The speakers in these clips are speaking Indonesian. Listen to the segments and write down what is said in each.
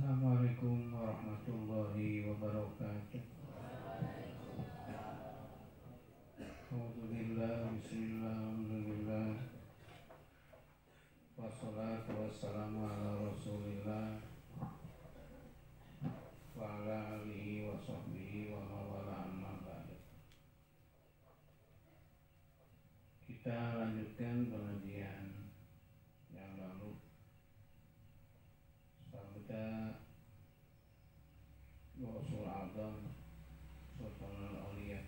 Assalamualaikum warahmatullahi wabarakatuh. Alhamdulillah, bismillah, alhamdulillah. Wassalatu wassalamu ala rasulillah wa ala alihi wa sahbihi wa mawala amma ba'du. Kita lanjutkan pengajian yang lalu. Kita Rasul Adam Sultanul Auliya.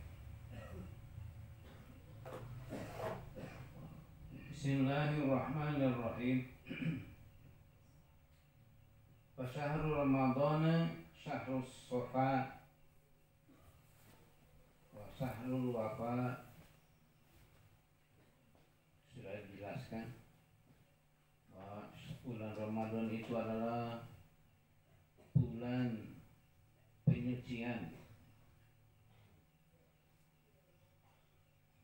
Bismillahirrahmanirrahim. Wa syahrul Ramadhan syahrus shafa wa syahrul wafa. Sudah dijelaskan bahwa bulan Ramadan itu adalah bulan penyucian,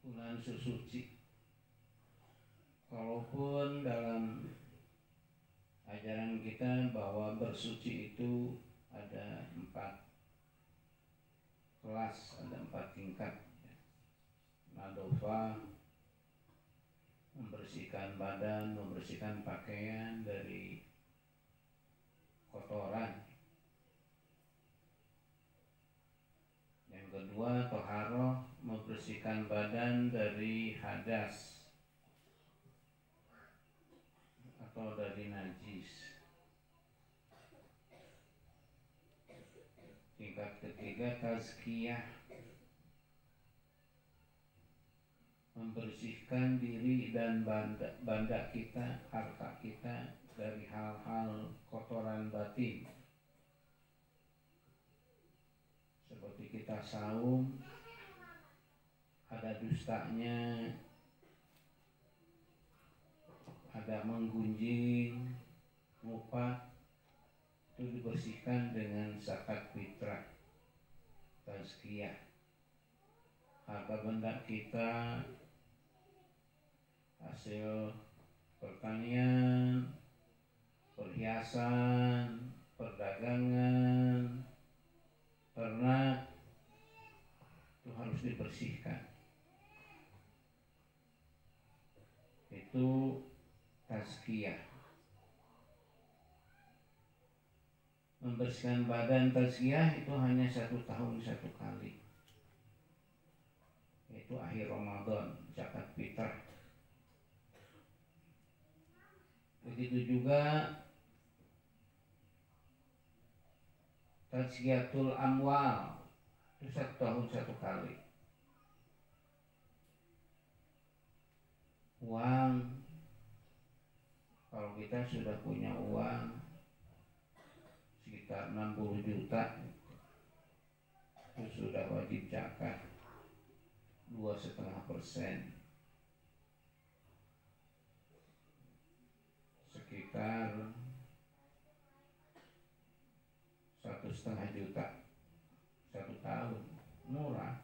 bulan sesuci. Walaupun dalam ajaran kita bahwa bersuci itu ada 4 kelas, ada 4 tingkat. Nadofah, membersihkan badan, membersihkan pakaian dari kotoran. Yang kedua, toharoh, membersihkan badan dari hadas atau dari najis. Tingkat ketiga, tazkiyah, membersihkan diri dan banda kita, harta kita dari hal-hal kotoran batin. Seperti kita saum, ada dustanya, ada menggunjing, ngupat, itu dibersihkan dengan zakat fitrah, tazkiyah. Harta benda kita, hasil pertanian, perhiasan, perdagangan, ternak, itu harus dibersihkan. Itu tazkiyah. Membersihkan badan, tazkiyah itu hanya 1 tahun 1 kali, yaitu akhir Ramadan, zakat fitrah. Begitu juga tazkiyatul amwal, itu 1 tahun 1 kali. Uang, kalau kita sudah punya uang sekitar 60 juta, itu sudah wajib zakat 2,5%, sekitar 1,5 juta 1 tahun, murah.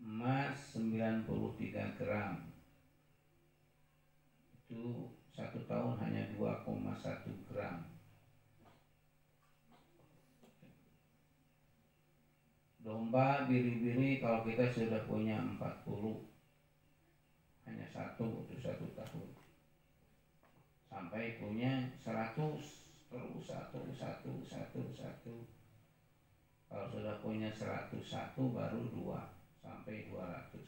Emas 93 gram, itu 1 tahun hanya 2,1 gram. Domba, biri-biri, kalau kita sudah punya 40, hanya 1 untuk 1 tahun. Sampai punya 100, terus 1. Kalau sudah punya 101 baru 2 sampai 200.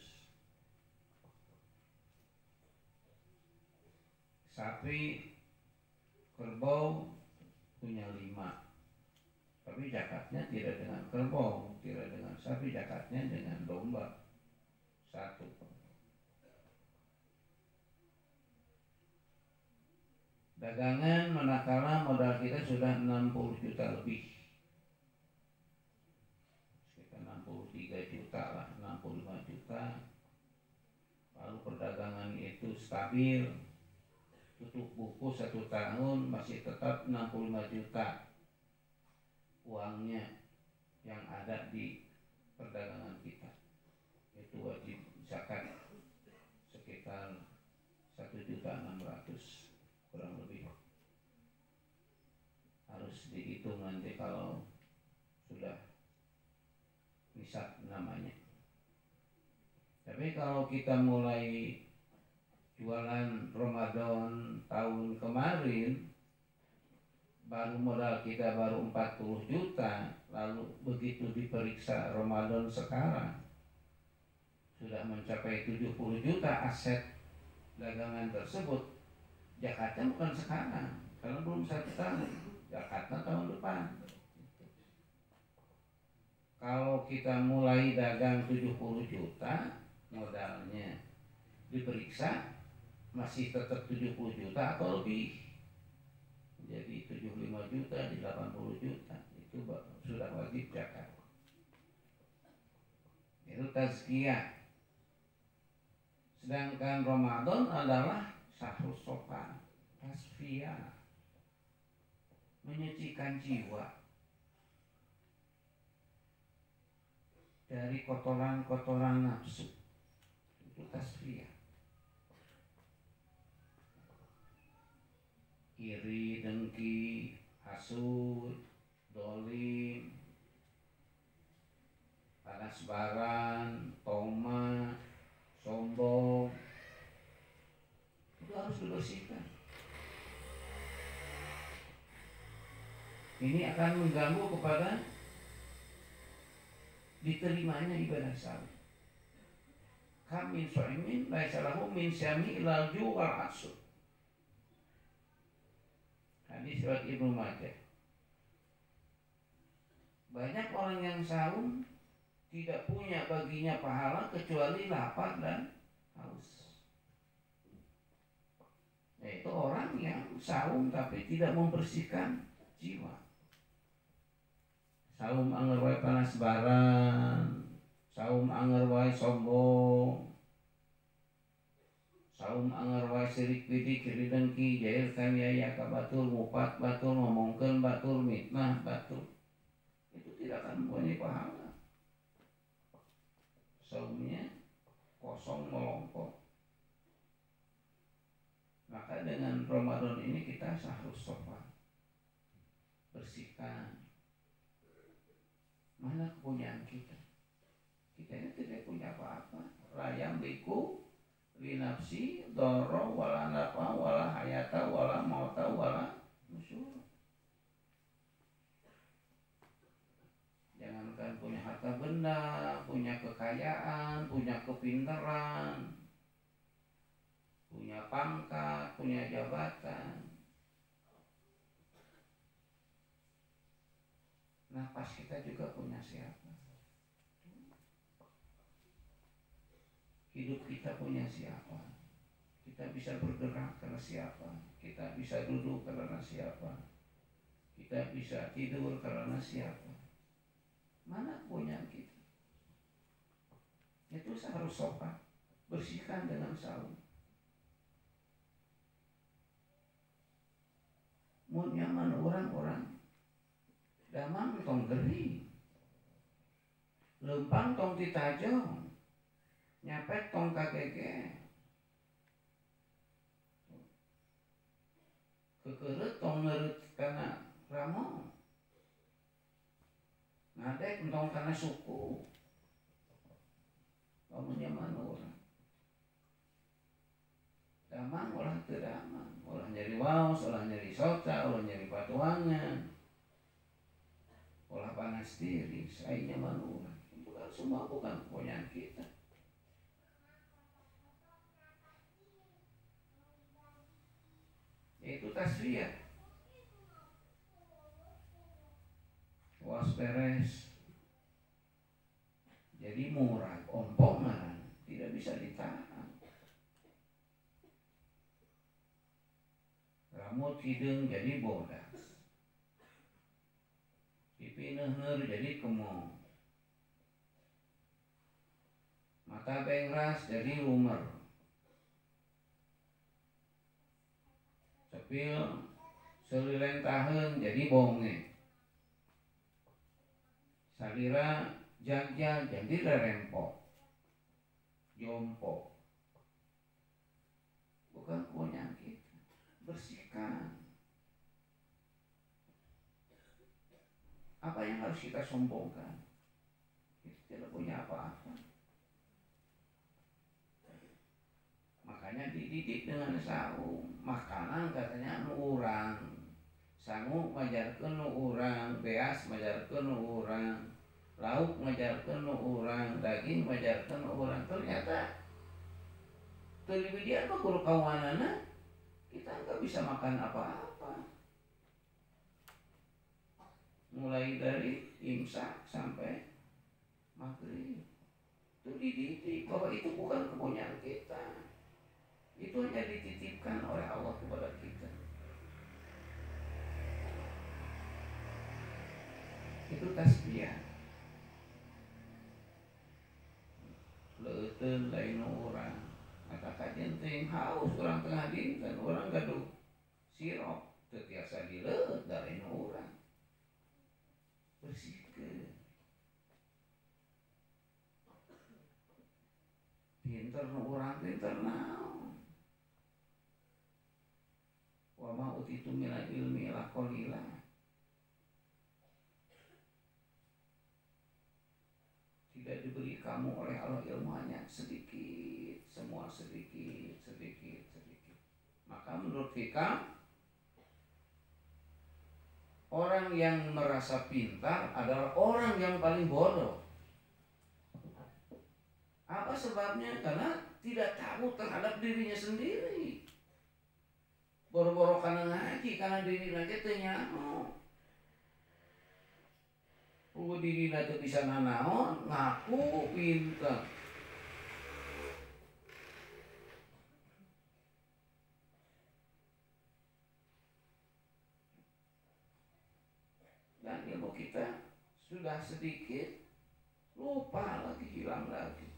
Sapi, kerbau punya 5, tapi zakatnya tidak dengan kerbau, tidak dengan sapi, zakatnya dengan domba 1. Dagangan manakala modal kita sudah 60 juta lebih, sekitar 63 juta lah, 65 juta, lalu perdagangan itu stabil, tutup buku 1 tahun masih tetap 65 juta uangnya yang ada di perdagangan kita, itu wajib zakat sekitar 1.600.000 kurang lebih. Tapi kalau kita mulai jualan Ramadan tahun kemarin, baru modal kita baru 40 juta, lalu begitu diperiksa Ramadan sekarang sudah mencapai 70 juta aset dagangan tersebut. Jakarta bukan sekarang, karena belum 1 tahun, Jakarta tahun depan. Kalau kita mulai dagang 70 juta modalnya, diperiksa masih tetap 70 juta atau lebih, jadi 75 juta di 80 juta, itu sudah wajib zakat. Itu tazkiyah. Sedangkan Ramadan adalah syahrul sofa, tasfiyah, menyucikan jiwa dari kotoran-kotoran nafsu. Itu tasfiyah. Iri, dengki, hasud, dolim, panas-baran, toma, sombong, itu harus dibersihkan. Ini akan mengganggu kepada diterimanya ibadah salat. Kam min shaimin laisa lahu min syami ilal ju' wal 'atsy. Hadis riwayat Ibnu Majah. Banyak orang yang saum tidak punya baginya pahala kecuali lapar dan haus. Yaitu orang yang saum tapi tidak membersihkan jiwa. Saum anger wae panas baran, saum anger wae sombong, saum anger wae sirik pidik iri dengki jail kaniaya ka batur ngupat batur ngomongkeun batur mitnah batur. Itu tidak akan mempunyai pahala. Saumnya kosong melompok. Maka dengan Ramadan ini kita harus sopan, bersihkan. Mana kepunyaan kita? Kita ini tidak punya apa-apa. Layam liku li nafsi doro wala nafa wala hayata wala mauta wala nusyur. Jangankan punya harta benda, punya kekayaan, punya kepintaran, punya pangkat, punya jabatan. Nafas kita juga punya siapa? Hidup kita punya siapa? Kita bisa bergerak karena siapa? Kita bisa duduk karena siapa? Kita bisa tidur karena siapa? Mana kepunyaan kita? Itu harus sopan, bersihkan dengan saum. Mun nyaman orang-orang damang tong gering, lempang tong ditajong, nyapet tong kagege, kekeret tong ngeut kana ramo, ngadek tong kana suku. Kamu nyaman orang damang olah teu damang, olah nyari waos, olah nyari sota, olah nyari patuangan, olah panas diri, saya nyaman orang. Bukan semua, bukan kepunyaan kita. Itu tasfiyah. Was beres. Jadi murah, ompongan, tidak bisa ditahan. Rambut hidung jadi bodas, pipi neuheur jadi kemong, mata bengras jadi lumer, cepil selileng taheun jadi bonge, salira jagjal jadi rerempok, jompo. Bukan punya kita. Bersihkan. Apa yang harus kita sombongkan? Kita tidak punya apa-apa. makanya dididik dengan saung. Makanan katanya nu urang, sangu ngajarkeun nu urang, beas ngajarkeun nu urang, lauk ngajarkeun nu urang, daging ngajarkeun nu urang. Ternyata teu dibidian mah guru kawanana kita nggak bisa makan apa-apa. Mulai dari imsak sampai maghrib itu dididik bahwa itu bukan kepunyaan kita, itu hanya dititipkan oleh Allah kepada kita. Itu tasbih. Leuteun lain orang maka kajian teh haus orang tengah dinten orang gaduh sirop teu tiasa dileut dari orang bersihkeun. Pinter nu urang pinter naon. Wa ma utitu minal ilmi illa qalila. Tidak diberi kamu oleh Allah ilmu hanya sedikit, semua sedikit. Maka menurut fikih orang yang merasa pintar adalah orang yang paling bodoh. Apa sebabnya? Karena tidak tahu terhadap dirinya sendiri. Boro-boro kana ngaji karena diri lagi teu nyaho. Dirina teu bisa nanaon, ngaku pintar. Dan ilmu kita sudah sedikit, lupa lagi, hilang lagi.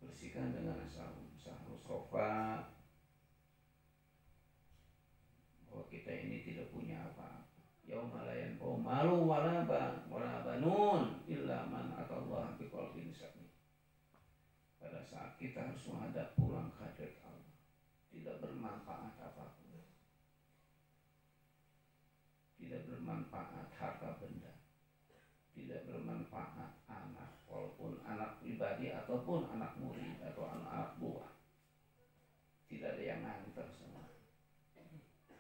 Bersihkan dengan sahrul sofa. Bahwa kita ini tidak punya apa-apa. Yauma la yanfa'u malun wala banun illa man atallaha biqalbin salim. Pada saat kita harus menghadap pulang ke hadirat Allah, tidak bermanfaat apapun. Tidak bermanfaat harta benda, tidak bermanfaat anak, walaupun anak pribadi ataupun anak murid atau anak buah. Tidak ada yang nganter semua,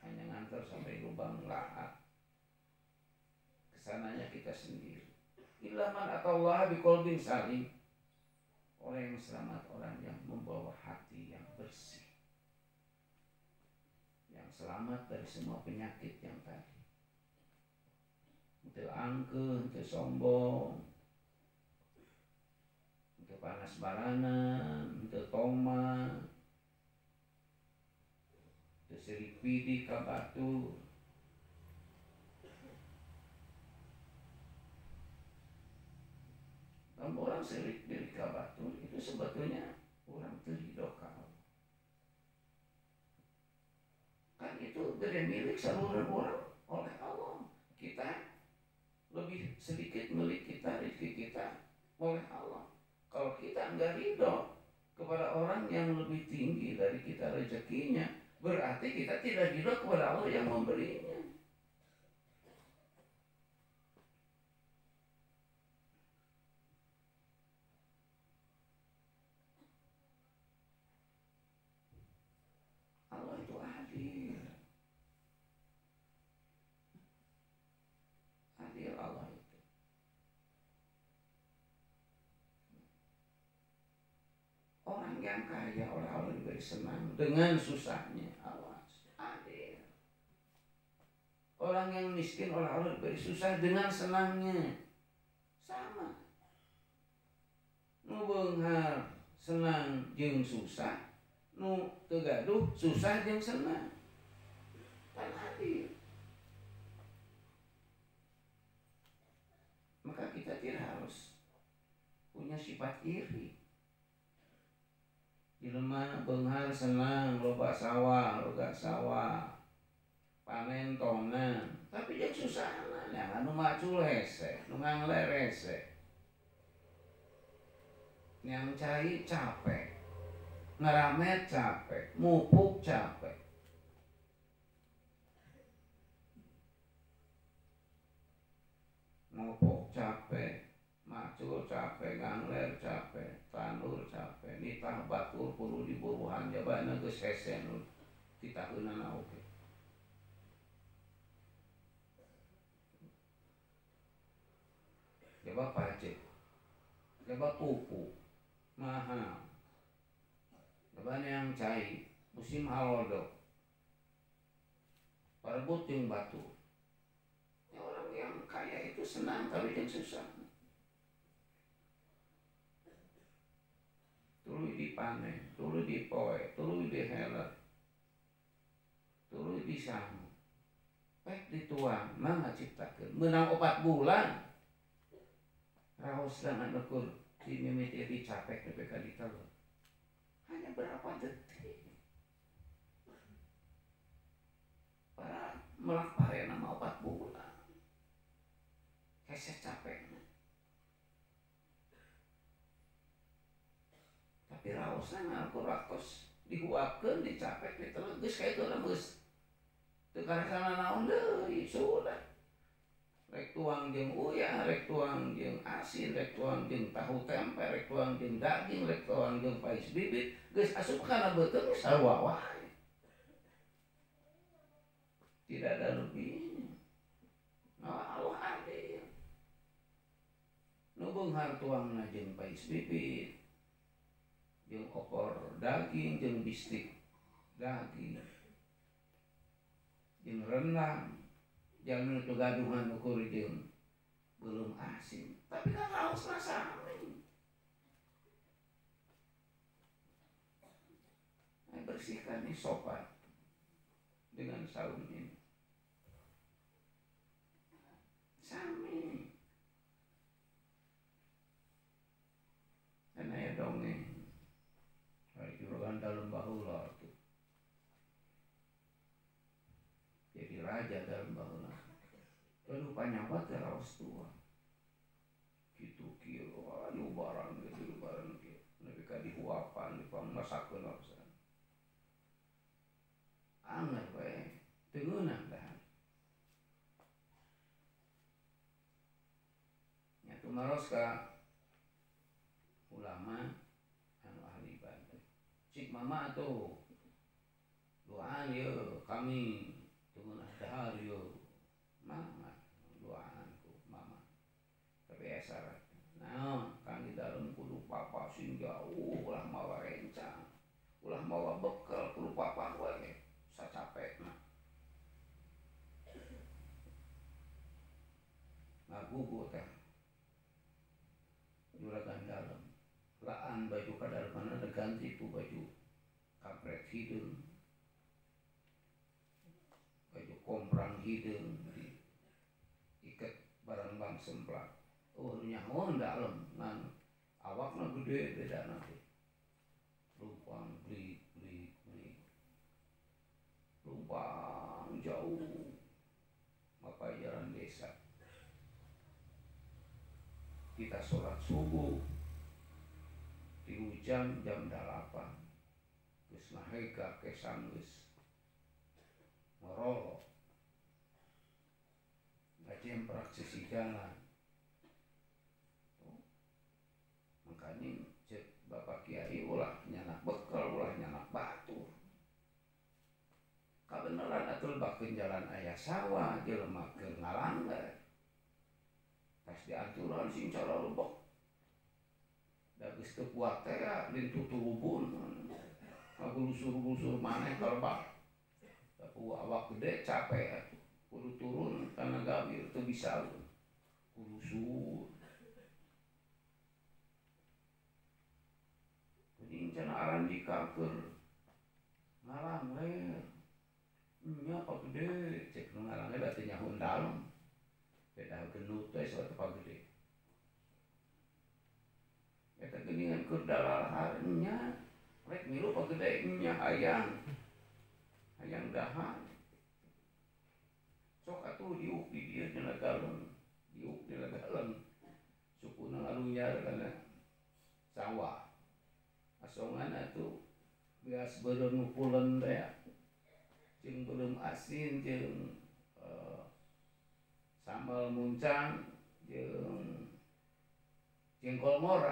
hanya nganter sampai lubang lahat. Kesananya kita sendiri. Illa man atallaha biqalbin salim. Orang yang selamat, orang yang membawa hati yang bersih, yang selamat dari semua penyakit yang tadi. Teu angkeun, teu sombong, teu panas baranan, teu toma, teu sirik pidi ka batur. Kalau orang sirik pidi ka batur itu sebetulnya orang teu ridho ka Allah. Kan itu beri milik saluran orang oleh Allah. Kita lebih sedikit milik kita, rezeki kita oleh Allah. Kalau kita enggak ridho kepada orang yang lebih tinggi dari kita rezekinya, berarti kita tidak ridho kepada Allah yang memberinya. Allah itu adil. Adil Allah itu. Orang yang kaya oleh Allah diberi senang dengan susahnya. Awas, adil. Orang yang miskin oleh Allah diberi susah dengan senangnya. Sama. Nu beunghar senang jeung susah, nu teu gaduh susah jeung senang. Kan adil. Maka kita tidak harus punya sifat iri. Jelema beunghar senang loba sawah, loga sawah, panen tonan, tapi jeung susahna yang anu macul hese, nu ngangler hese. Yang cai capek, ngeramet capek, mupuk capek. Mupuk capek, macul capek, ngangler capek. tanur capek nitah batur kudu diburuhan jabana geus hese nu ditaheunana oge. Coba pajak, coba pupuk, mahal. Coba yang cair, musim halodo, perebut jeung batu. Ya, orang yang kaya itu senang tapi yang susah. Tuluy dipanen, tuluy dipoe, tuluy dihelet, tuluy disangu. Dituang, mangga ciptakeun. Meunang 4 bulan. Raos dan ukur di mimiti dicapek nepi ka diteluh. Hanya berapa detik. Para melak parena mah 4 bulan. Hese capekna. Tapi raosna ngakur ratos dihuapkeun dicapek diteluh geus kaetu lemes. Teu karasana naon deui sudah. Rek tuang jeung uyah, rek tuang jeung asin, rek tuang jeung tahu tempe, rek tuang jeung daging, rek tuang jeung pais bibit, geus asup kana beuteung sarua wae. Tidak ada lebihnya. Nah, Allah adil. Nu beunghar tuangna jeung pais bibit, jeung opor daging, jeung bistik daging, jeung rendang. Jangan itu gaduhan ukur jeung belum asin, tapi kan raosna sami. Bersihkan nih sopan dengan saung ini. Sami. Karena ya dongeng. Juragan dalam baheula tuh. Jadi raja dalam baheula. Lalu panyawa terawas tua. Gitu kieu anu barang gitu barang kieu. Nepi ka dihuapan dipamasakeun absan. Angger we teu ngeunah dah. Nya tumaros ka ulama anu ahli ibadah. Cik mama atuh doaan yeuh kami teu ngeunah dahar yeuh. Mama syarat. Nah, kan di dalam kudu papa sing jauh ulah mawa rencang. Ulah mawa bekal kudu papa we sacapekna. Ngagugu teh. Juragan dalam. Laan baju kadalemana ganti tu baju kampret hideung. Baju komprang hideung iket barang bang semplak. Oh nyaho dalem ngan awakna gede bedana teh. Lupang beli lumpang jauh mapajaran desa. Kita sholat subuh di hujan jam 8 geus nahega kesan geus ngorolo ngajemprak sisi jalan. Makanya cek Bapak Kiai ulah nyanak bekal, ulah nyanak batur. Kabeneran atul bakeun jalan aya sawah jelema keur ngalanggar. Tas diaturan sing cara lebok. Da geus teu kuat teh lin tutulubun. Ngagulusur-gulusur maneh kalebak. Tapi awak gede capek atuh. Kudu turun kana gawir teu bisa. Gulusur. Cenah aran dikakeun ngalang ler nya apa gede cek nu ngalang ler teh nyaho dalem beda genut teh suatu pagede eta geuningan keur dalalhar nya rek milu pagede nya hayang dahar sok atuh diuk di dieu dina galeng diuk dina galeng sukuna ngalunyar kana sawah asongan atuh beas beureum ngupuleun teh jeung beureum asin jeung sambal muncang jeung jengkol mora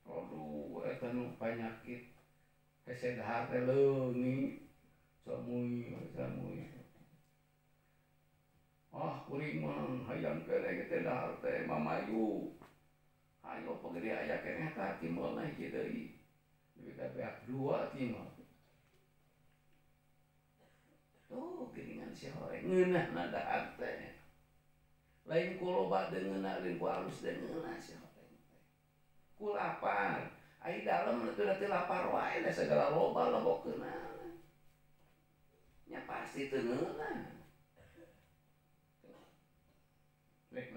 Aduh, eta nu panyakit hese dahar teh leungi, samui. Kuring mah hayang keneh teh dahar teh mamayu. Hayo pagede aya keneh ka timbulna hiji deui. Deui ka beak dua timbul. Tuh geuningan si horeng ngeunahna dahar teh. Lain ku loba deungeunna, lain ku alus deungeunna si horeng teh. Ku lapar, ai dalem teu lapar wae da sagala loba lebokeunna. Nya pasti teu ngeunah. Rek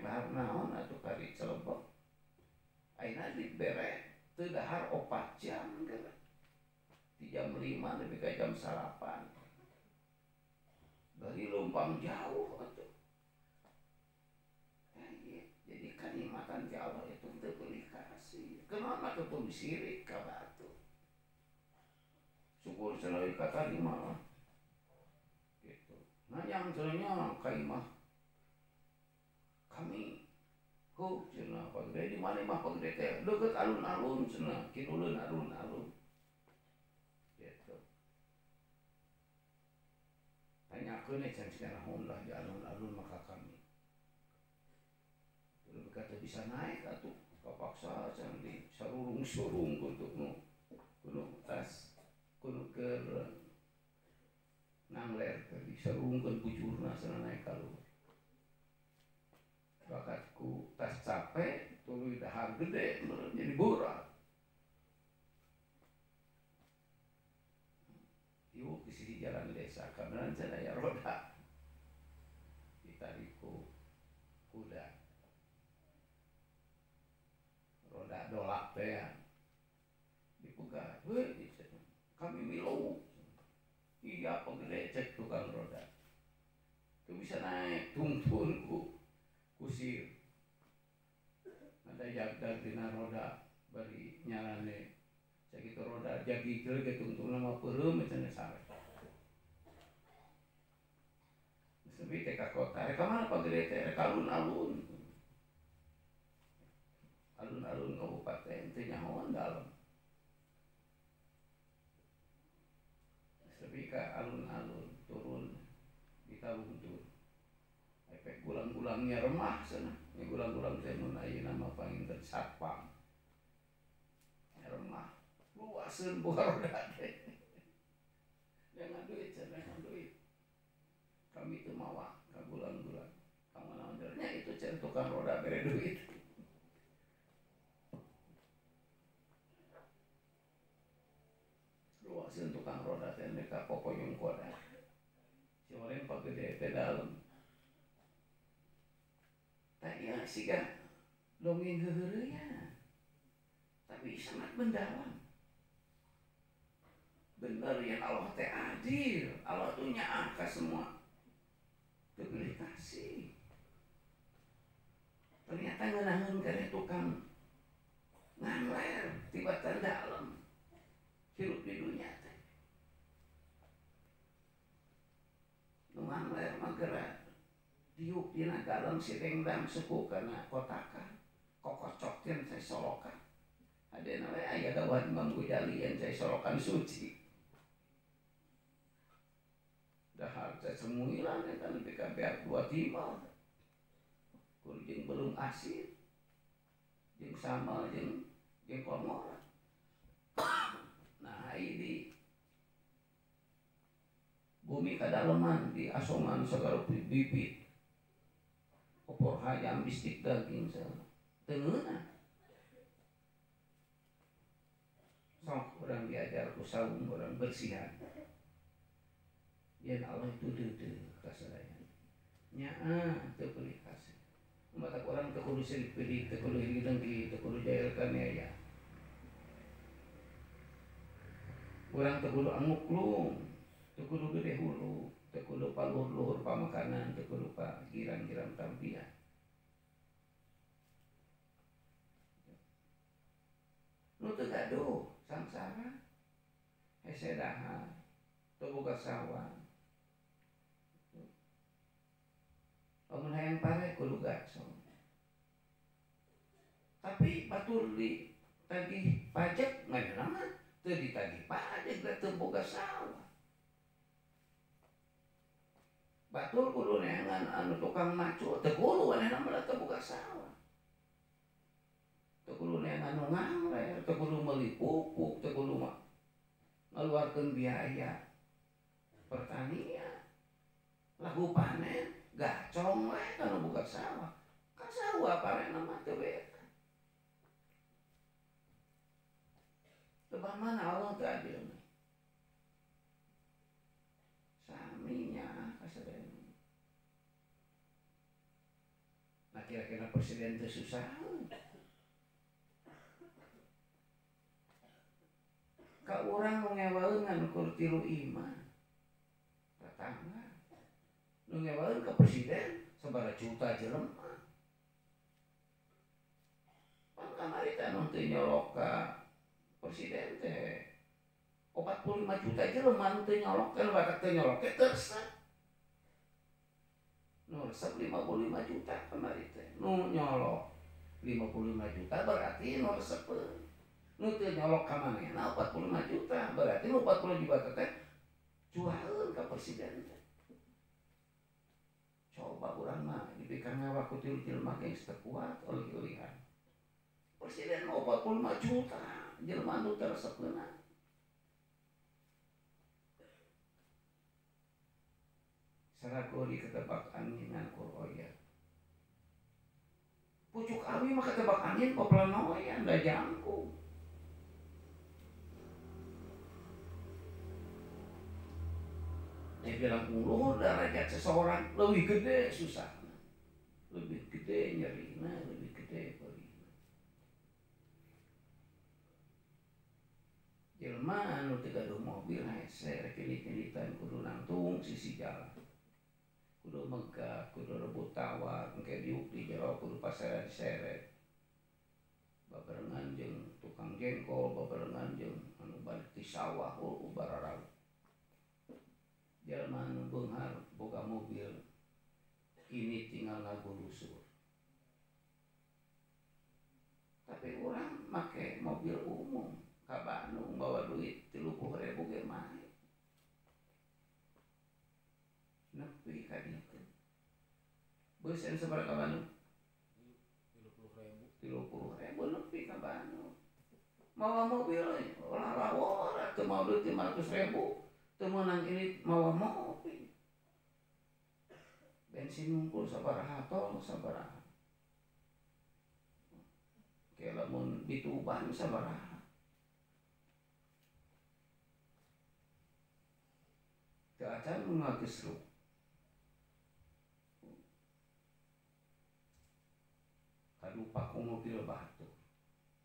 dahar naon atuh kari celebek. Ayeuna dibere teu dahar 4 jam geura. Di jam 5 nepi ka jam 8. Dari lumpang jauh atuh. Jadi kenikmatan ti Allah itu teu beulah kasih. Kenapa teu sirik ka batu? Syukur selalu katarima lah. Gitu. Nah yang sebenarnya kaimah kami cenah pagede di mana mah pagede teh deukeut alun-alun cenah kinuleun alun-alun. Gitu. Tanyakeun can cenah Honda di alun-alun maka kami. Teu kata bisa naik atuh kapaksa can di sarurung-surung untuk kudu tas kudu keur nangler di sarurungkeun bujurna cenah naik ka luhur. Bakatku tas capek tuluy dahar gede jadi berat. Ieu ke sisi jalan desa kabeneran can aya roda ditariku kuda. Roda dolak teh dipegat, "Heuh, kami milu." Iya pagede cek tukang roda. Teu bisa naik tungtun kusir. Ada jagdar dina roda bari nyarane sakitu roda jagikeul ge tungtungna mah peureum cenah sare. Sebi teh ka kota, rek ka mana pagede teh rek alun-alun. Alun-alun kabupaten teh nyahoan dalem. Sebi ka alun-alun turun di Tabungtur. Efek gulang-gulangnya remah sana. Ini gulang-gulang teh mun ayeuna mah panginten satpam. Remah. Luaseun buah roda teh. Jangan duit, jangan duit. Kami teu mawa ka gulang-gulang. Kamu naon nya itu cenah tukang roda bere duit. Luaseun tukang roda teh ka popoyong koda. Si orang pagede teh dalem. Tanya siga dongeng heureunya. Tapi sangat mendalam. Bener ya Allah teh adil. Allah tuh nyaah ka semua. Teu beulah kasih. Ternyata ngeunaheun keneh tukang ngangler tibatan dalem. Hirup di dunia teh. Nu ngangler mah geura diuk dina galeng si dengdang suku kana kotakan kokocok teh saya solokan adena we aya dawah Imam Ghazali yang saya solokan suci dahar teh semuilan eta nepi ka beak 2 timbal kudu jeung belum asin jeung sambal jeung kongor. Nah ieu di bumi kadaleman di asongan sagala bibit opor hayam bistik daging sana teu ngeunah. Sok urang diajar ku saung urang bersihan. Yen Allah itu deudeu ka sadaya. Nyaah teu beulah kasih. Mata urang teu kudu sirik-pirik, teu kudu hideungki, teu kudu jael kaniaya. Urang teu kudu anguklung, teu kudu gede hulu, teu kudu paluhur-luhur pamakanan, teu kudu pagiran-giran tampian. Nu teu gaduh sangsara hese dahar teu boga sawah. Lamun hayang pare kudu gacsong. Tapi batur di tagih pajak mana nama teu ditagih pajak da teu boga sawah. Batur kudu neangan anu tukang macu teu kudu manehna mah teu boga sawah. Teu kudu neangan anu ngangler, teu kudu meuli pupuk, teu kudu mah ngaluarkeun biaya pertanian. Lagu panen gacong we kana boga sawah. Kan sawah parena mah teu beda. Tebang mana Allah teu adil. Saminya kasadayana. Nah kira-kira presiden teu susah. Ka urang nu ngewaeungan kur 3 imah. Tetangga. Nu ngewaeun ka presiden sabaraha juta jelema. Pan kamari teh nu teu nyolok ka presiden teh 45 juta jelema nu teu nyolok kan batak teu nyolok teh teu resep. Nu resep 55 juta kamari teh. Nu nyolok 55 juta berarti nu resep. Nu teu nyolok ka manehna 45 juta berarti nu 40 juta teh jualan ka presiden teh. Coba urang mah diberikan ngawak ku tilu jelema geus teu kuat oleh-olihan. Presiden mau 45 juta, jelema nu teu resepna. Saragori ketebak anginan kur oyah. Pucuk awi mah ketebak angin popelanoyan da jangkung. Dia bilang uluh derajat seseorang lebih gede susahnya, lebih gede nyerina, lebih gede perihna. Jelema anu teu gaduh mobil hese rek kilit-kilitan kudu nangtung sisi jalan. Kudu megah, kudu rebut tawar, engke diuk di jero kudu pasaran seret. Babarengan jeung tukang jengkol, babarengan jeung anu balik di sawah bararang. Jelema anu beunghar boga mobil ini tinggal ngagulusur. Tapi urang make mobil umum ka Bandung bawa duit 30.000 ge mah. Nepi ka ditu. Beus anu sabaraha ka Bandung? 30.000 nepi ka Bandung. Mawa mobil ora teu mau duit 500.000. Temenang ini mawa mobil. Bensin nungkul sabaraha tol sabaraha. Kayak lamun Bituban sabaraha. Teu acan mun ngagesruk. Kadupa ku mobil batu.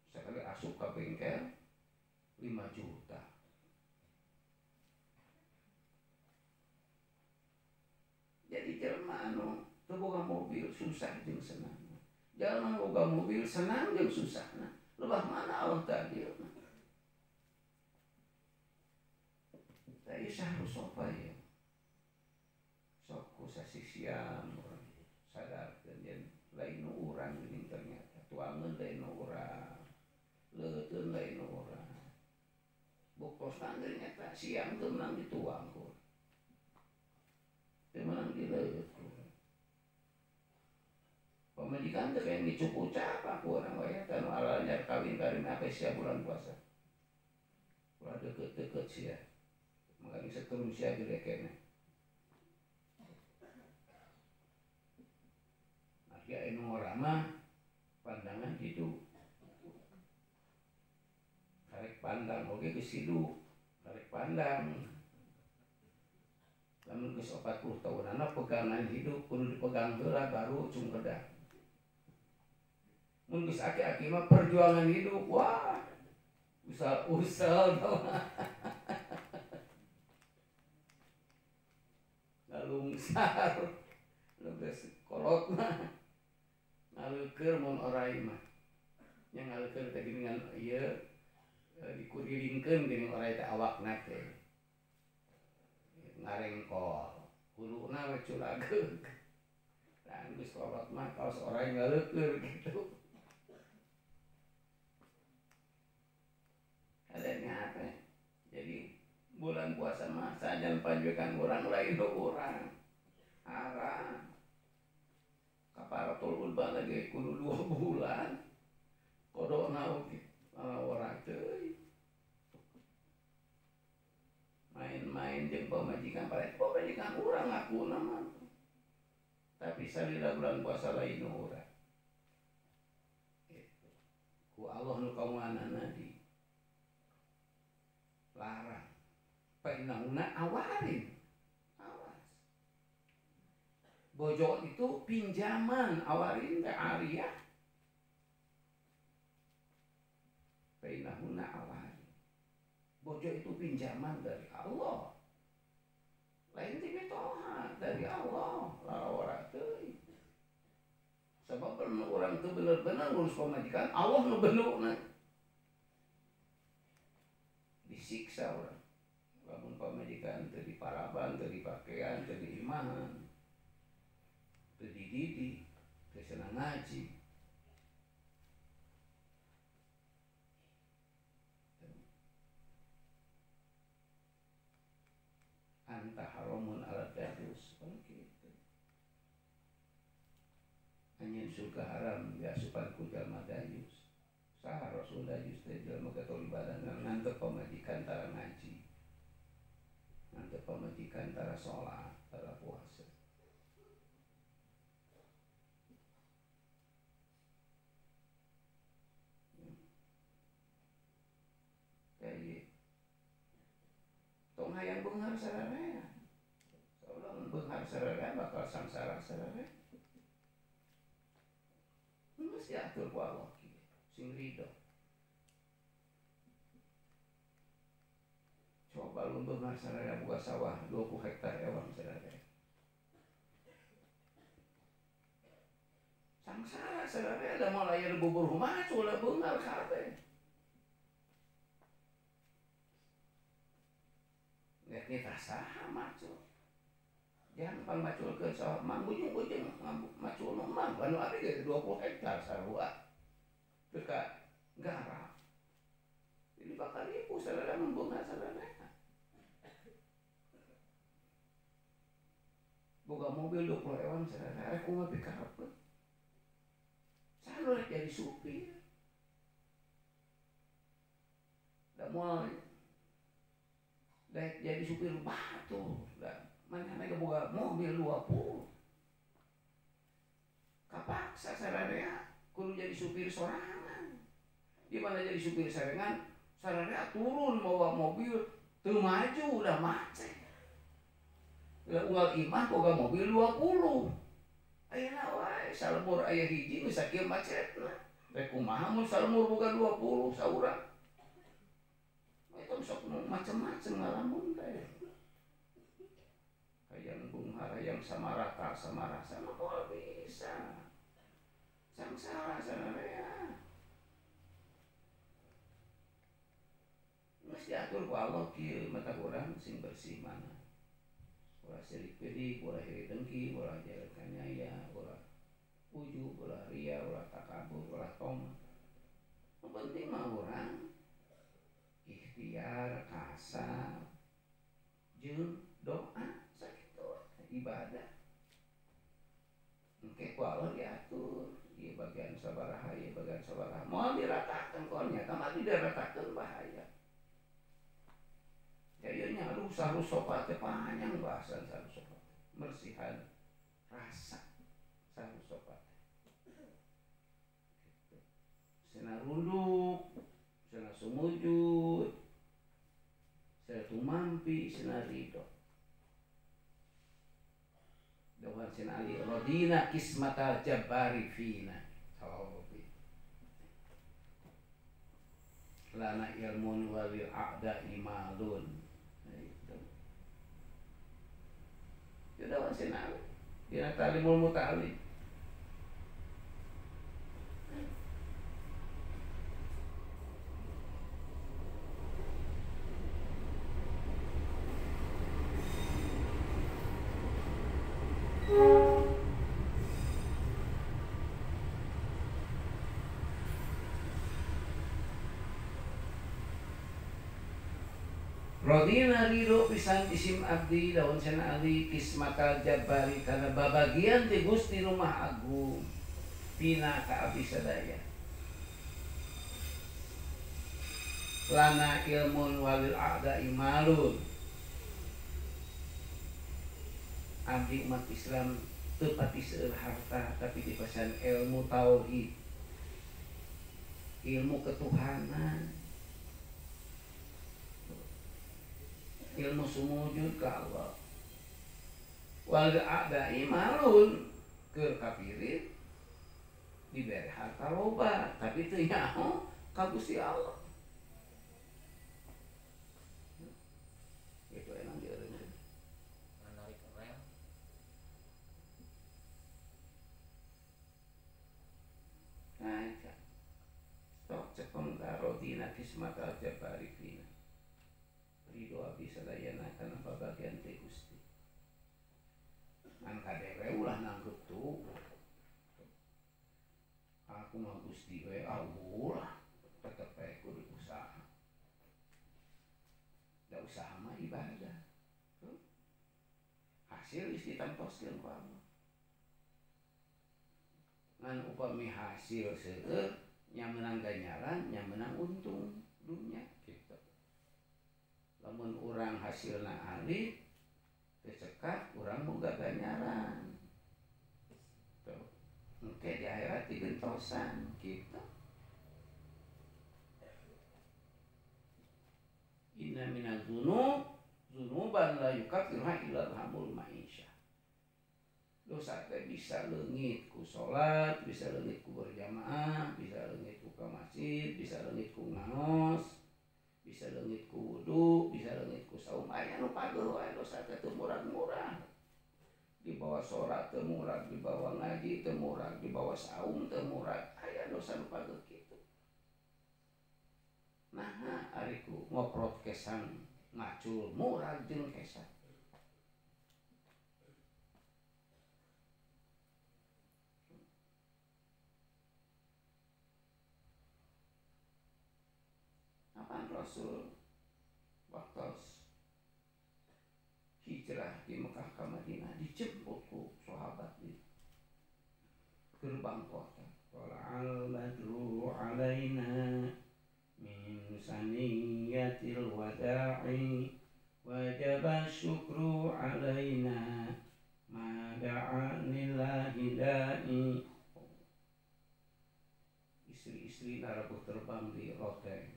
Sekali asup ka bengkel 5 juta. Jadi jelema anu teu boga mobil susah jeung senang. Jelema boga mobil senang jeung susahna. Leuwah mana Allah teu adilna. Tadi saharus apa ya? Sok ku sasisian urang sadarkeun yen lain nu urang geuning ternyata. Tuangeun lain nu urang. Leuteun lain nu urang. Buktosna ternyata siang teu meunang dituang ku. Menang dileut. Pemajikan teh kayak dicukup capa ku urang we teh anu alanya kawin karim apa sia bulan puasa. Ulah deukeut-deukeut sia. Mangga setelun sia gede kene. Aya anu urang pandangan hidup. Karek pandang oge geus hidup. Karek pandang. Lamun geus 40 tahunana pegangan hidup kudu dipegang heula baru cung kedah. Mun geus aki-aki mah perjuangan hidup wah usah ngalungsar geus kolot mah ngaleukeur mun orai mah nya ngaleukeur teh dengan ieu dikurilingkeun geuning orai teh awakna teh ngarengkol huluna we culageug dan geus kolot mah kaos orai ngaleukeur gitu. bulan puasa mah sajan panjwekan orang lain orang haram kaparatul ulba lagi kudu 2 bulan kodona oge orang teuy main-main jeung pamajikan pamajikan urang ngaku nama tapi salila bulan puasa lain urang gitu. Ku Allah nu kawanana di larang painauna awarin awas bojo itu pinjaman awarin ke Arya painauna awarin bojo itu pinjaman dari Allah lain ti mitoha dari Allah lara teuy sebab orang itu bener-bener ngurus pamajikan Allah nu benukna disiksa orang lamun pamajikan teu diparaban teu dipakaian teu diimahan teu dididik teu senang ngaji anta haramun ala dayus kan gitu anjeun surga haram ya asupanku jalma dayus saha Rasul dayus teh jalma katolibadan ngantep pamajikan tara ngaji ngantep pamajikan tara salat tara puasa kayak tong hayang beunghar sararea saulang beunghar sararea bakal sangsara sararea geus diatur ku Allah kieu sing ridho coba lu beunghar sararea boga sawah 20 hektar ewang sararea sangsara sararea da moal aya bubur macul da beunghar kabeh kita saha macul jangan pang macul ke sawah mang bujung-bujung macul mang anu abi ge 20 hektar sarua dekat garap ini bakal ibu sararea membunga sararea boga mobil 20 ewan sararea aku mah pikarep sarua jadi supir da moal jadi supir batu mana mereka boga mobil 20 kapaksa sararea kudu jadi supir sorangan di mana jadi supir sarengan sararea turun bawa mobil teu maju udah macet udah unggal imah boga mobil 20 ayeuna wae salemur aya hiji geus sakieu macetna rek kumaha mun salemur boga 20 saurang itu sok macam-macam ngalamun teh hayang bunghar hayang sama rata sama rasa mah kok bisa sangsara sararea geus diatur ku Allah kieu mata urang sing bersih mana ulah sirik pedik ulah iri dengki ulah jaluk kanyaya ulah ujub ulah ria ulah takabur ulah toma yang penting mah urang ikhtiar kasar jeung doa sakitu ibadah engke ku Allah diatur ieu bagian sabaraha ieu bagian sabaraha moal diratakeun konya kamari diratakeun bahaya jadinya rusah sopat teh panjang bahasan sarus sopat mersihan rasa sarus sopat gitu cenah runduk cenah sumujud cenah tumampi cenah ridho dawan cenah ali radina kismatal jabbari fina sallallahu lana ilmun walil a'da imalun itu dawan cenah dina talimul muta'alim Rodina ridho pisan isim abdi daun sen ali kismatal jabari karena babagian ti Gusti Rumah Agung pina ka abdi sadaya lana ilmun walil a'da'i malun abdi umat Islam teu pati seueur harta tapi dipesan ilmu tauhid ilmu ketuhanan ilmu sumujud ka Allah walil a'da'i malun ke kafirin diberi harta loba tapi teu nyaho ka Gusti Allah. Itu emang dieureun. Menarik rel. Nah, sok cepeng karodina kismatal jabari fina. Ridho abdi sadayana kana babagian ti Gusti. Ngan kadewe ulah nanggep tuh. Aku mah Gusti we Allah tetep bae kudu usaha. Da usaha mah ibadah. Hasil geus ditantoskeun ku Allah. Ngan upami hasil seueur nya meunang ganjaran, nya meunang untung dunya kitu. Lamun urang hasilna alit teu cekat urang boga ganjaran. Tuh. Engke di akhirat digentosan kitu. Inna minaz dzunuban la yukaffiruha illa al-hamul ma'isyah. Dosa teh bisa leungit ku salat, bisa leungit ku berjamaah, bisa leungit ku ka masjid, bisa leungit ku ngaos, bisa leungit ku wudu, bisa leungit ku saum. Aya nu pageuh wae dosa teh teu murah-murah. Di bawah sholat teu murah, di bawah ngaji teu murah, di bawah saum teu murah. Aya dosa nu pageuh kitu. Nah, ariku ngoprot kesan ngacul murah jeung kesan. Apaan Rasul waktu hijrah di Mekah ke Madinah dijemput ku sahabat di gerbang kota. Wala'al badru alaina min saniyatil wada'i wajaba syukru alaina ma da'a lillahi da'i. Istri-istri narabuh terbang di loteng.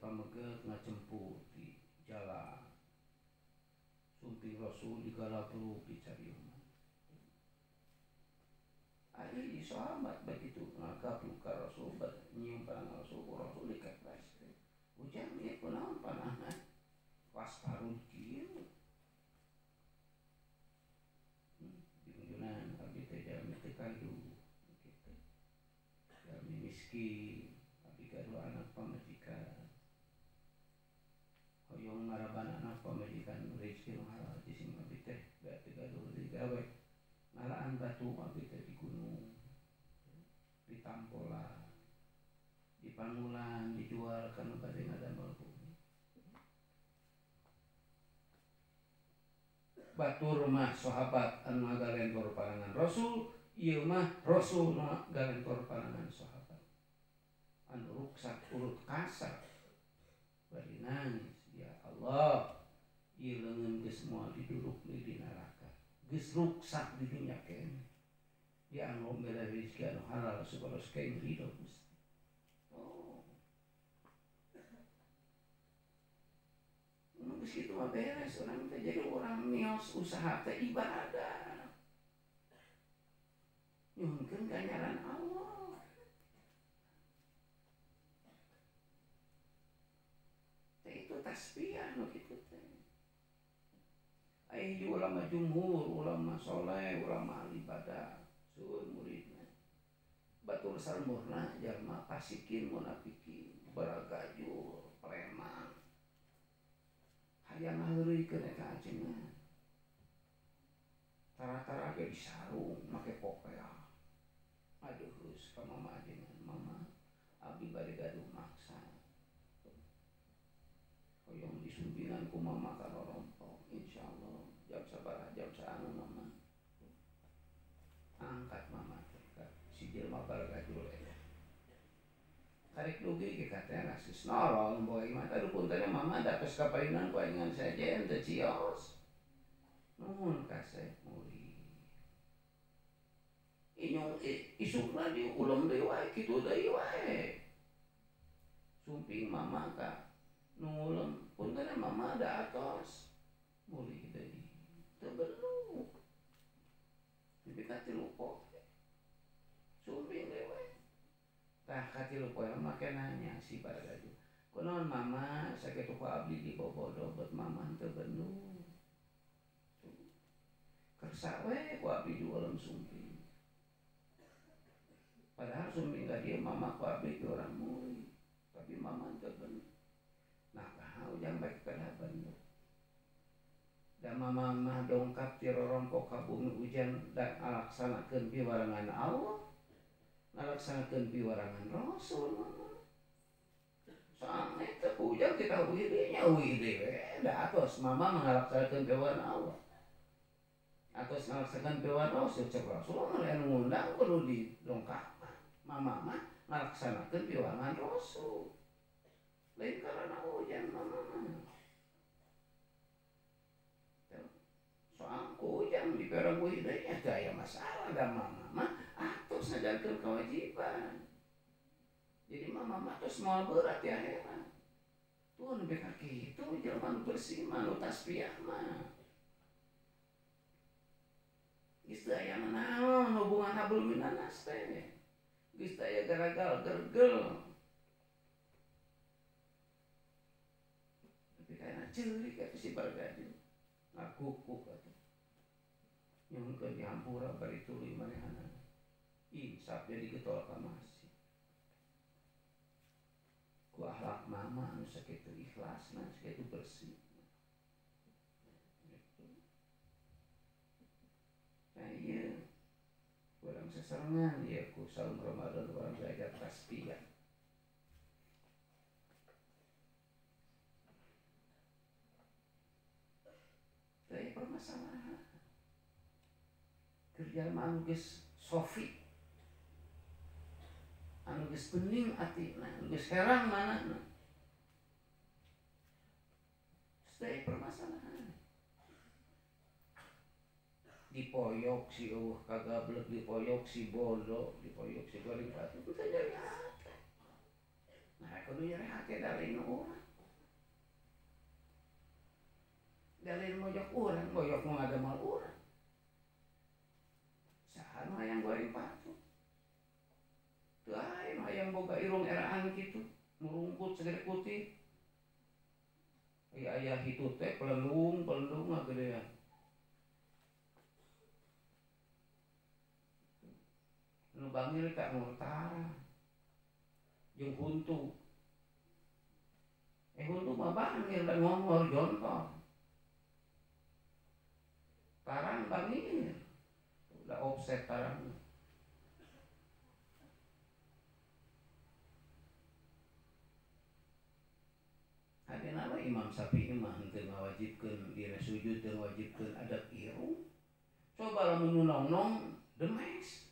Pameget ngajemput di jalan. Sumping Rasul digalabru dicarium. Ari sahabat begitu ngagabru ka Rasul nyium panah Rasul dikepres. Ujar ieu kunaon panahna? Wasparun kieu. Junjunan abdi teh jalmi teu kandu kitu. Jalmi miskin, abdi gaduh anak pamajikan. Hoyong ngaraban anak pamajikan rezeki nu halal jisim abdi teh teu gaduh digawe. Ngalaan batu abdi teh di gunung, di Tampola, di Pangulan dijual kana bade ngadamel bumi. Batur mah sahabat anu ngalentor panangan Rasul, ieu mah Rasul nu ngalentor panangan sahabat. Anu ruksak urut kasar bari nangis, ya Allah, ieu leungeun geus moal diduduk di neraka. Geus ruksak di dunya kene. Dia anu mere rezeki anu halal supados kain ridho Gusti. Oh. Geus kitu mah beres, urang teh jadi urang nios usaha teh ibadah. Nyuhunkeun ganjaran Allah. Teh itu tasbih nu kitu teh. Ai ulama jumhur, ulama soleh, ulama ibadah, suul muridna. Batur salmurna jalma fasikin munafikin, baragajur, preman. Hayang ngaheureuikeun eta ajengan. Tara-tara ge disarung, make popea. Aduh geus ka mama ajengan, mama abdi bade gaduh maksa. yang disumbingan ku mama kana rompong insyaallah jam sabaraha jam saanu mama angkat mama si jelema bargajul eta karek dugi ge katanya geus nolong boy mah tadi puntenna mama datos kapainan ku aing saja teu cios nuhun ka Syekh Muri inyong isukna di ulum deui wae kitu deui wae sumping mama ka nulem puntenna mama da atos muli deui teu perlu tapi katilu poe sumping deui wae tah katilu poe make nanya si bargaju kunaon mama sakitu ku abdi di bobodo buat mama teu perlu kersa we ku abdi di ulum sumping padahal sumping ka dieu mama ku abdi di orang murid tapi mama teu perlu nah ujang baik kana bener da mama mah dongkap ti rorongko ka bumi ujan dan alaksanakeun piwarangan Allah ngalaksanakeun piwarangan Rasul mama soalnya teu ujang kita wirinya wiri we da atos mama ngalaksanakeun piwarangan Allah atos ngalaksanakeun piwarangan Rasul cek Rasul mah ngundang kudu didongkap mama mah ngalaksanakeun piwarangan Rasul lain karena hujan mama soal hujan di perang hidayah gaya masalah dan mama mah atus ngajarkeun kewajiban jadi mama mah terus mau berat ya heran tuh lebih kaki itu jelema bersih mah nu tasbih mah geus teu aya naon hubungan hablum minanas teh geus teu aya garagal gergel karena ceurik atuh si bargaju ngakukuk atuh nyungkeun di hampura bari tuluy manehanna insaf jadi getol ka masjid ku akhlak mama anu sakitu ikhlasna sakitu bersih nah ieu urang sasarengan ieu ku saum Ramadan urang belajar tasbih permasalahan kerja anu geus sofi anu geus bening atina anu geus herang manana stay permasalahan dipoyok si eueuh kagablek dipoyok si bodoh dipoyok si goreng batu teu jadi hate nah kudu nyeri hate dari urang dalil mojok urang, mojok mau ngadamal urang. Saha nu hayang goreng patu. Teu aya nu hayang boga irung eraan kitu, murungkut segede putih. Aya hitu teh pelendung ngagedean. Nu bangil ka murtara. Jeung huntu. Huntu mah bangil dan ngongor jontor. Tarang bangir udah offset tarang ada nama Imam Syafi'i mah henteu ngawajibkeun dina sujud teu ngawajibkeun adab irung coba lamun nonong demes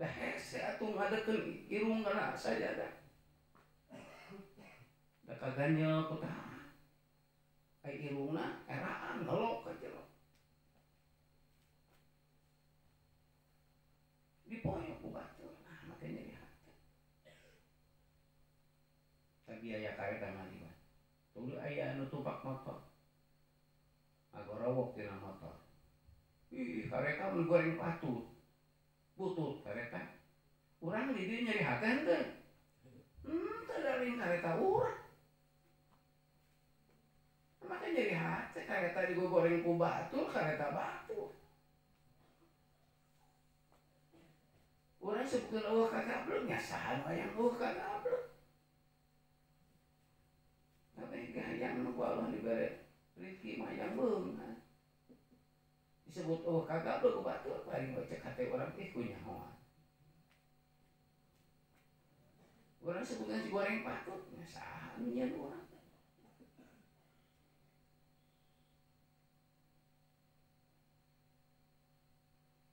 lah hese atuh ngadekeun irung kana sajadah da kaganjel ku tah ai irungna eraan ngelok ka jero dipoyok ku batur nah makanya lihat tapi aya kareta ngaliwat tuluy aya anu tumpak motor agorowok tina motor ih kareta mun goreng patut butut kareta urang di dieu nyeri hate henteu teu daring kareta urang makanya nyeri hate kareta digoreng ku batur kareta batur urang sebutkeun eueuh kagablek nya saha nu hayang eueuh kagablek tapi hayang nu ku Allah dibere rezeki mah hayang beungan disebut eueuh kagablek ku batur paling cek hate urang teh ku nyahoan urang sebutkeun si goreng patut nya saha nu nyeun urang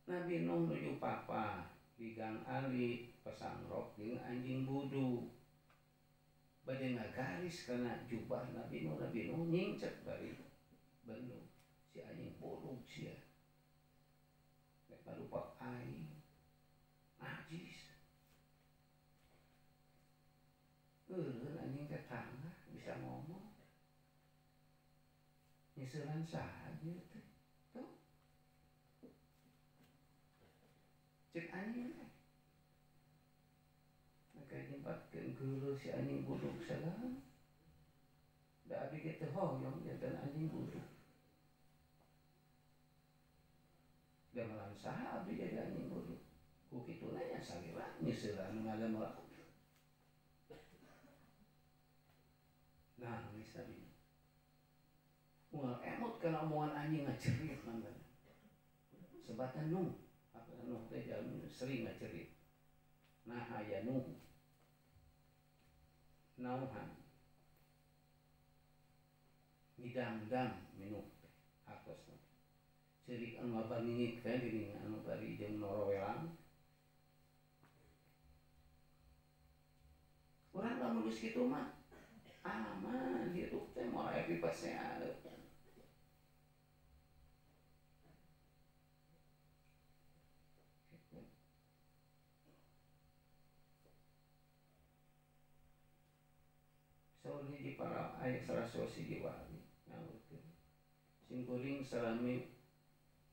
Nabi Nuh nuju papa di Gang Ali pasangrok jeung anjing budu. Bade ngagaris kana jubah Nabi Nuh nyingcek dari benu si anjing buruk sia. Nek parupak aing najis. Anjing tetangga bisa ngomong. Nyeseulan saha ieu teh. Tuh. Cek anjing teh. Maka nyempatkeun geuleuh si anjing buduk sagala. Da abdi ge teu hoyong janten anjing buduk. Gamelan saha abdi jadi anjing buduk. Ku kituna nya salira nyeseulan ngalemel. Nah, misalnya emot kana omongan anjing ngacerit mangga. Sebatan Nuh, apa Nuh teh jalmi sering ngacerit. Nah, aya Nuh. Nauhan. Midang-dang minum teh atos. Ceurik anu ngabangingit teh geuning anu bari jeung norowelang. Urang lamun geus kitu mah aman hidup teh moal aya pipasea. Saur hiji para aya 100 wali ngaurkeun. Sim kuring salami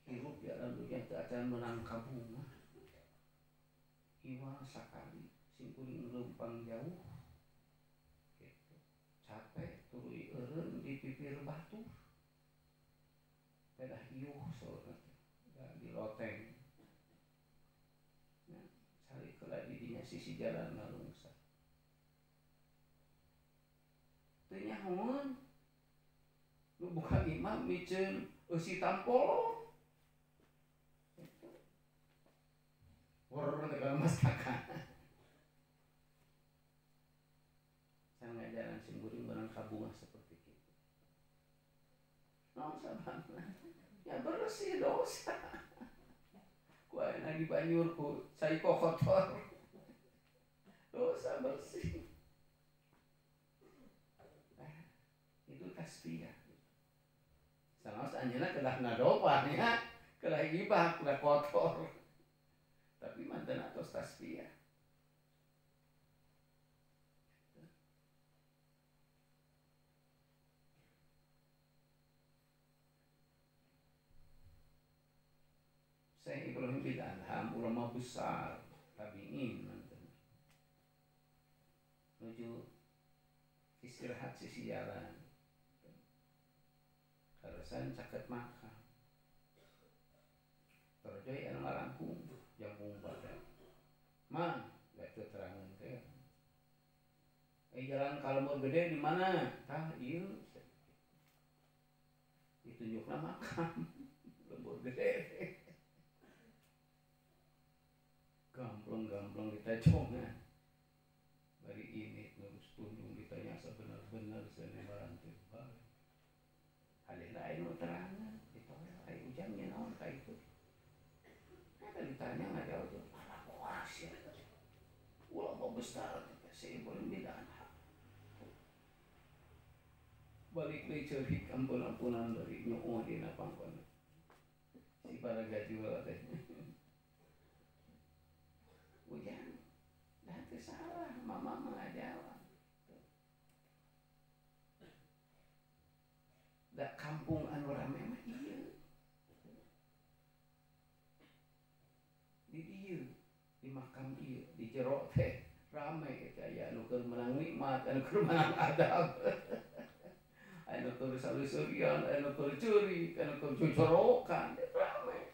hirup di alam dunia teu acan menang kabunga. Iwal sakali sim kuring leumpang jauh. Capek tuluy eureun di pipir batu. Pedah iuh saurna da di loteng. Ya, sari keula di dinya sisi jalan ngalungsa. Teu nyahoan. Nu buka imam miceun eusi tampol. Wor teh kana mastakan. Ngajaran sim kuring barang kabunga seperti itu. Naon sababna? Ya bersih dosa. Ku ayeuna di banjur ku saiko kotor. Dosa bersih. Itu tasbih. Sanaos anjeunna kedah ngadopan ya, kedah gibah, kedah kotor. Tapi manten atos tasbih. Syekh Ibrahim bin Adham ulama besar tabi'in manten. Nuju istirahat sisi jalan. Karesan caket makam. Terjoy anu ngalangkung jambung badan. Man, gak terangan teh. Jalan Kalmur gede di mana? Tah ieu. Ditunjukna makam. Lembur gede. Gamblong ditacongan. Bari ini terus tunjung ditanya sebenar-benar senebaran tebal. Halih lain nu terangan, ditolak ai ujangnya naon ka itu. Eta ditanya ngajawab, "Mana kuas ya?" Ulama besar Syekh Ibrahim bin Adham. Balik deui ceurik ampun-ampunan dari nyuuh dina pangkon. Si baraga jual teh. Ujang, dah teu salah, mama ngajawab. Da kampung anu rame mah ieu. Di dieu, di makam ieu, di jero teh rame eta aya anu keur menang nikmat, anu keur menang adab. Anu keur salusurian, anu keur ceurik, anu keur cocorokan, rame.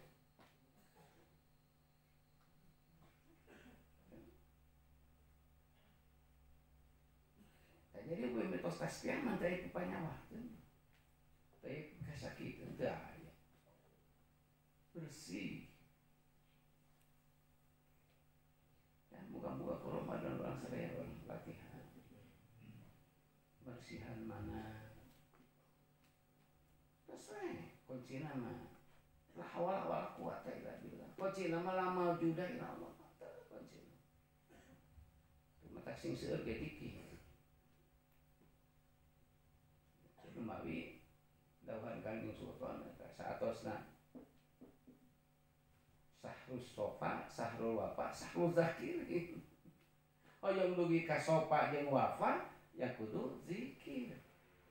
Jadi gue mitos tasbih mah teh kepanyawakeun. Teh kasakikeun teu aya. Bersih. Ya moga-moga ke Ramadan urang sadaya urang latihan. Bersihan mana? Terus kuncina mah La hawla wala quwata illa billah. Kuncina mah la maujuda illa Allah. Kuncina. Matak sing seueur ge tiki. Mawi dawuhan Kanjeng Sultan eta saatosna Sahrus Sofa, Sahrul Wafa, Sahrul Zakir. Hoyong dugi ka sofa jeung wafa ya kudu zikir.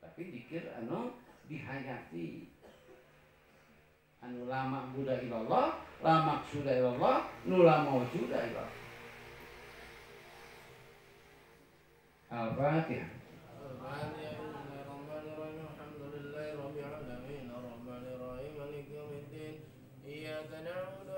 Tapi zikir anu dihayati. Anu lama buda ilallah, lama sudah ilallah, nu lama sudah ilallah. Al-Fatihah. إياك نعبد